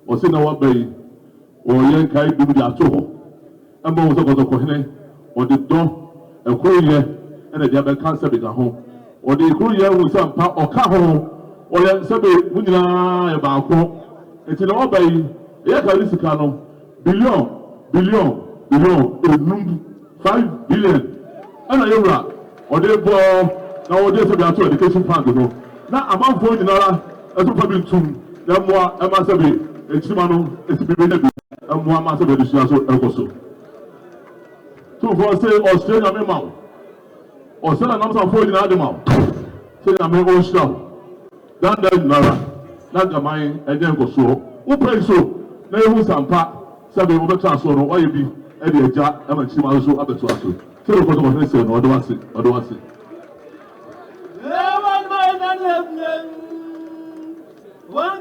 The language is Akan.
Osei na wabai or yen kai do the ato. And was about the Kohene or the door, a courier, and a Jabba cancer at home. Or the courier with some part or car home, or let Sabe Munila about home. It's in all by Yakarisicano, billion, 5 billion. And I am or they bought nowadays about education fund. Now I'm on phone in Ara as a public tomb. There more Amasabi, and Chimano, it's been a bit, and more massive edition also. So for say Australia memo, Australia not some phone in Adamo. Say I'm own show. That Nara, that the mine, and then go so. Who pray so? Now you some part, Sabi over transfer, or you be Eddie Jack, and Chimano so up to us. So the photo was saying, or do I see? One